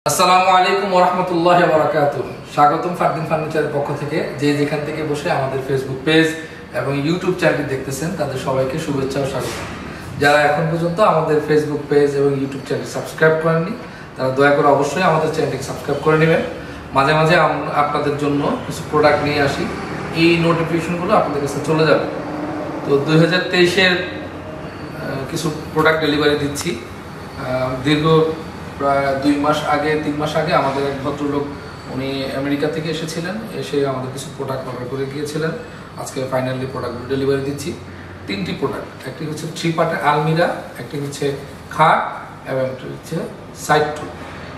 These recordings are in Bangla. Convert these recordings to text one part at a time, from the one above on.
আসসালামু আলাইকুম ওয়া রাহমাতুল্লাহি ওয়া বারাকাতুহু। স্বাগতম ফারদিন ফার্নিচারের পক্ষ থেকে। যে যেখান থেকে বসে আমাদের ফেসবুক পেজ এবং ইউটিউব চ্যানেলটি দেখতেছেন তাদের সবাইকে শুভেচ্ছা ও স্বাগত। যারা এখন পর্যন্ত আমাদের ফেসবুক পেজ এবং ইউটিউব চ্যানেল সাবস্ক্রাইব করেননি তারা দয়া করে অবশ্যই আমাদের চ্যানেলটিকে সাবস্ক্রাইব করে নেবেন। মাঝে মাঝে আপনাদের জন্য কিছু প্রোডাক্ট নিয়ে আসি, এই নোটিফিকেশনগুলো আপনাদের কাছে চলে যাবে। তো 2023-এর কিছু প্রোডাক্ট ডেলিভারি দিচ্ছি। দীর্ঘ প্রায় 3 মাস আগে আমাদের এক ভদ্রলোক উনি আমেরিকা থেকে এসেছিলেন, এসে আমাদের কিছু প্রোডাক্ট অর্ডার করে গিয়েছিলেন। আজকে ফাইনালি প্রোডাক্টগুলো ডেলিভারি দিচ্ছি। 3টি প্রোডাক্ট, একটি হচ্ছে 3 পার্টের আলমিরা, একটি হচ্ছে খাট এবং একটি হচ্ছে সাইড টুল।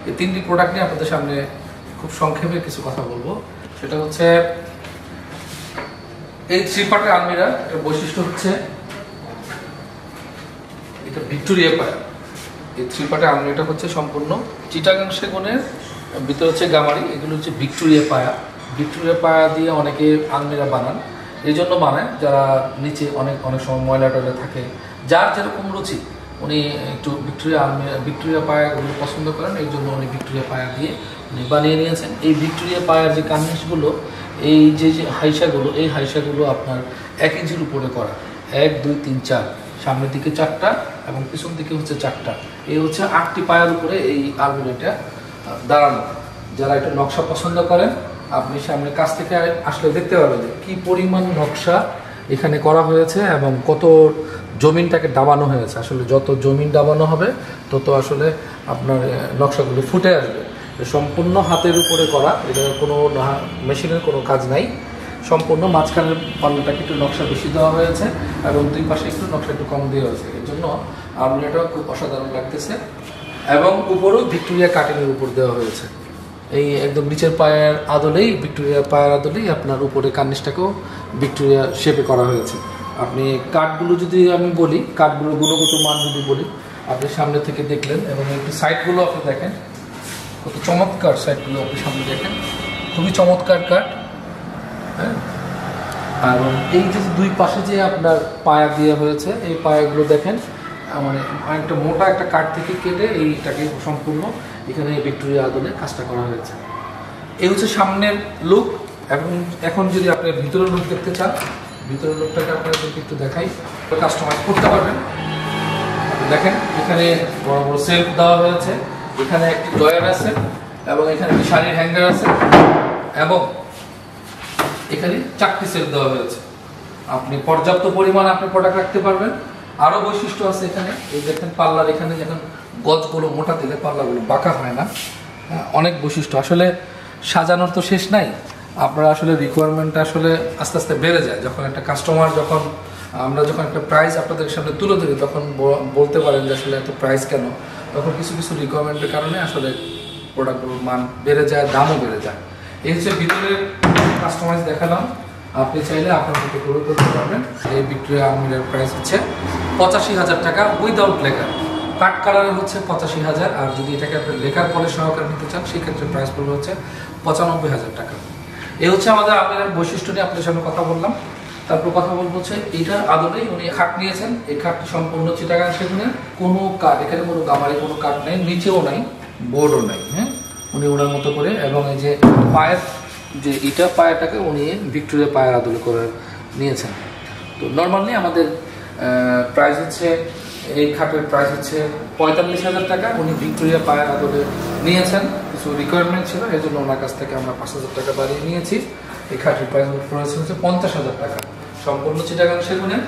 এই 3টি প্রোডাক্ট নিয়ে আপনাদের সামনে খুব সংক্ষেপে কিছু কথা বলবো। সেটা হচ্ছে এই 3 পার্টের আলমিরা, এটার বৈশিষ্ট্য হচ্ছে এটা ভিক্টোরিয়া পায়া। এই 3 পার্টের আলমিরাটা হচ্ছে সম্পূর্ণ চিটাগাং সেগুনের, ভিতরে হচ্ছে গামারি। এগুলো হচ্ছে ভিক্টোরিয়া পায়া। ভিক্টোরিয়া পায়া দিয়ে অনেকে আলমিরা বানান, এই জন্য বানায় যারা নিচে অনেক সময় ময়লা টয়লা থাকে, যার যেরকম রুচি উনি একটু ভিক্টোরিয়া পায়াগুলো পছন্দ করেন, এই জন্য উনি ভিক্টোরিয়া পায়া দিয়ে উনি বানিয়ে নিয়েছেন। এই ভিক্টোরিয়া পায়ার যে কার্নিশগুলো, এই যে হাইসাগুলো, এই হাইসাগুলো আপনার 1 ইঞ্চির উপরে করা, 1 2 3 4, সামনের দিকে 4টা এবং পিছন দিকে হচ্ছে 4টা। এই হচ্ছে 8টি পায়ার উপরে এই আলমিরাটা দাঁড়ানো। যারা একটু নকশা পছন্দ করেন, আপনি সামনে কাছ থেকে আসলে দেখতে পাবেন যে কি পরিমাণ নকশা এখানে করা হয়েছে এবং কত জমিনটাকে দাবানো হয়েছে। আসলে যত জমিন দাবানো হবে তত আসলে আপনার নকশাগুলো ফুটে আসবে। সম্পূর্ণ হাতের উপরে করা, এটা কোনো মেশিনের কোনো কাজ নাই। সম্পূর্ণ মাঝখানের পাল্লাটাকে একটু নকশা বেশি দেওয়া হয়েছে এবং 2 পাশে একটু নকশা একটু কম দেওয়া হয়েছে, এর জন্য আলমিরাটাও খুব অসাধারণ লাগতেছে। এবং উপরেও ভিক্টোরিয়া কাটিংয়ের উপর দেওয়া হয়েছে। এই একদম নিচের পায়ের আদলেই, ভিক্টোরিয়া পায়ের আদলেই আপনার উপরে কার্নিশটাকেও ভিক্টোরিয়া শেপে করা হয়েছে। আপনি কাঠগুলো যদি আমি বলি, কাঠগুলোর গুণগত মান যদি বলি, আপনি সামনে থেকে দেখলেন এবং একটু সাইডগুলো আপনি দেখেন, কত চমৎকার সাইডগুলো আপনি সামনে দেখেন, খুবই চমৎকার কাঠ। হ্যাঁ, আর এই যে 2 পাশে যে আপনার পায়া দেওয়া হয়েছে, এই পায়াগুলো দেখেন মানে একটা মোটা একটা কাঠ থেকে কেটে এইটাকে সম্পূর্ণ এখানে ভিক্টোরিয়া আদলে কাজটা করা হয়েছে। এই হচ্ছে সামনের লুক। এবং এখন যদি আপনি ভিতরের লুক দেখতে চান, ভিতরের লুকটাকে আপনাদেরকে একটু দেখাই, কাস্টমাইজ করতে পারবেন। দেখেন এখানে বড় বড় সেলফ দেওয়া হয়েছে, এখানে একটি ড্রয়ার আছে এবং এখানে একটি শাড়ির হ্যাঙ্গার আছে এবং এখানে 4টি সেলফ দেওয়া হয়েছে। আপনি পর্যাপ্ত পরিমাণে আপনি প্রোডাক্ট রাখতে পারবেন। আরও বৈশিষ্ট্য আছে এখানে, এই দেখেন পাল্লার এখানে যখন গজগুলো মোটা দিলে পাল্লাগুলো বাঁকা হয় না। অনেক বৈশিষ্ট্য, আসলে সাজানোর তো শেষ নাই। আপনারা আসলে রিকোয়ারমেন্টটা আসলে আস্তে আস্তে বেড়ে যায়। যখন একটা কাস্টমার, আমরা যখন একটা প্রাইস আপনাদের সামনে তুলে ধরি, তখন বলতে পারেন যে আসলে এত প্রাইস কেন। তখন কিছু রিকোয়ারমেন্টের কারণে আসলে প্রোডাক্টগুলোর মান বেড়ে যায়, দামও বেড়ে যায়। এই হচ্ছে ভিতরের কাস্টমাইজ দেখালাম। আপনি চাইলে আপনার মতো করে করতে পারবেন। এই ভিক্টোরিয়া আলমিরার প্রাইস হচ্ছে 85,000 টাকা উইদাউট লেখা। কাট কালারের হচ্ছে 85,000, আর যদি এটাকে আপনি লেখার পরে সহকারে নিতে চান সেক্ষেত্রে প্রাইস পড়বে হচ্ছে 95,000 টাকা। এই হচ্ছে আমাদের আলমিরার বৈশিষ্ট্য নিয়ে আপনাদের সামনে কথা বললাম। তারপর কথা বলবো হচ্ছে এইটার আদলেই উনি খাট নিয়েছেন। এই খাটটি সম্পূর্ণ চিটাগাং সেগুনের, কোনো কাঠ, এখানে কোনো গামারি কোনো কাঠ নেই, নিচেও নাই, বোর্ডও নাই। হ্যাঁ, উনি ওনার মতো করে, এবং এই যে পায়ের যে ইটা পায়াটাকে উনি ভিক্টোরিয়া পায়ের আদলে করে নিয়েছেন। তো নর্মালি আমাদের প্রাইস হচ্ছে, এই খাটের প্রাইস হচ্ছে 45,000 টাকা। উনি ভিক্টোরিয়া পায়ের আদলে নিয়েছেন, কিছু রিকোয়ারমেন্ট ছিল, এই জন্য ওনার কাছ থেকে আমরা 5,000 টাকা বাড়িয়ে নিয়েছি। এই খাটের প্রাইস হচ্ছে 50,000 টাকা। সম্পূর্ণ চিটাগাং সেগুনের।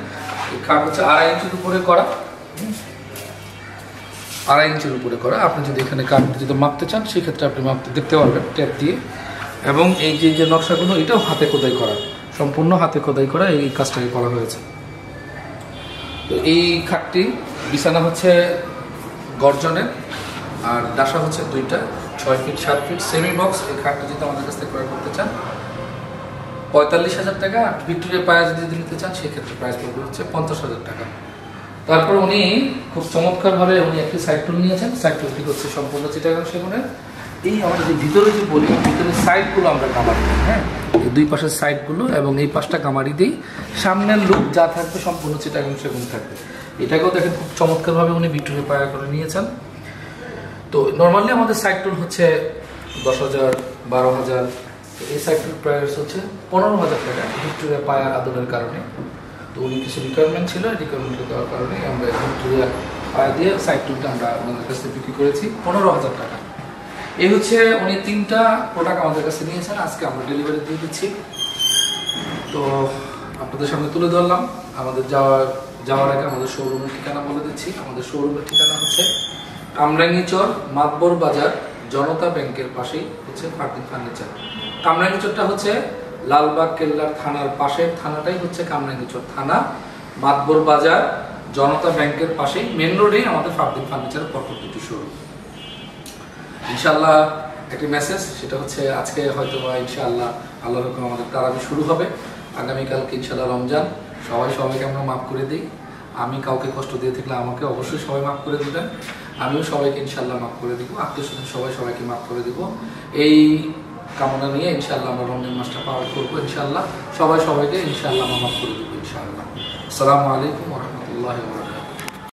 এই খাট হচ্ছে 2.5 ইঞ্চির উপরে করা, 2.5 ইঞ্চির উপরে করা। আপনি যদি এখানে কাঠ যদি মাপতে চান সেক্ষেত্রে আপনি মাপতে দেখতে পারবেন ট্যাপ দিয়ে। এবং এই যে নকশাগুলো, এটাও হাতে খোদাই করা, সম্পূর্ণ হাতে খোদাই করা এই কাজটাকে করা হয়েছে। তো এই খাটটি বিছানা হচ্ছে গর্জনের, আর ডাসা হচ্ছে 2টা, 6 ফিট 7 ফিট সেমি বক্স। এই খাটটা যদি আমাদের কাছ থেকে ক্রয় করতে চান 45,000 টাকা। আর ভিক্টোরিয়া পায়া যদি নিতে চান সেক্ষেত্রে প্রাইস পড়বে হচ্ছে 50,000 টাকা। তারপর উনি খুব চমৎকারভাবে উনি একটি সাইড টুল নিয়েছেন। সাইড টুলটি হচ্ছে সম্পূর্ণ চিটাগাং সেগুনের। এই আমরা যে ভিতরে যে বলি, ভিতরে সাইডগুলো আমরা কামারি দিই। হ্যাঁ, এই 2 পাশের সাইডগুলো এবং এই পাশটা কামারি দিই। সামনের লুক যা থাকবে সম্পূর্ণ চিটাগাং সেগুন থাকবে। এটাকেও দেখেন খুব চমৎকারভাবে উনি ভিক্টোরিয়া পায়া করে নিয়েছেন। তো নর্মালি আমাদের সাইট টুল হচ্ছে 10,000, 12,000। এই সাইট টুল প্রাইস হচ্ছে 15,000 টাকা ভিক্টোরিয়া পায়া আদলের কারণে। তো উনি কিছু রিকোয়ারমেন্ট ছিল, রিকোয়ারমেন্ট দেওয়ার কারণে আমরা ভিক্টোরিয়া পায়া দিয়ে সাইট টুলটা আমরা আমাদের কাছে বিক্রি করেছি 15,000 টাকা। এই হচ্ছে উনি 3টা প্রোডাক্ট আমাদের কাছে নিয়েছেন, আজকে আমরা ডেলিভারি দিয়ে দিচ্ছি। তো আপনাদের সামনে তুলে ধরলাম। আমাদের যাওয়ার আগে আমাদের শোরুমের ঠিকানা বলে দিচ্ছি। আমাদের শোরুমের ঠিকানা হচ্ছে কামরাঙ্গীচর, মাতবর বাজার, জনতা ব্যাংকের পাশেই হচ্ছে ফারদিন ফার্নিচার। কামরাঙ্গীচরটা হচ্ছে লালবাগ কেল্লার থানার পাশের থানাটাই হচ্ছে কামরাঙ্গীচর থানা। মাতবর বাজার, জনতা ব্যাংকের পাশেই মেন রোডেই আমাদের ফারদিন ফার্নিচারের পরপর দুটি শোরুম। ইনশাআল্লাহ একটি মেসেজ, সেটা হচ্ছে আজকে হয়তো বা ইনশাআল্লাহ আল্লাহর হুকুমে আমাদের তারাবি শুরু হবে। আগামীকালকে ইনশাআল্লাহ রমজান। সবাইকে আমরা মাফ করে দিই। আমি কাউকে কষ্ট দিয়ে থাকলে আমাকে অবশ্যই সবাই মাফ করে দিবেন, আমিও সবাইকে ইনশাআল্লাহ মাফ করে দিব। আত্মীয়স্বজন সবাইকে মাফ করে দিব। এই কামনা নিয়ে ইনশাআল্লাহ আমরা রমজান মাসটা পার করবো ইনশাআল্লাহ। সবাইকে ইনশাআল্লাহ মাফ করে দিব ইনশাআল্লাহ। আসসালামু আলাইকুম ওয়া রাহমাতুল্লাহি ওয়া বারাকাতুহু।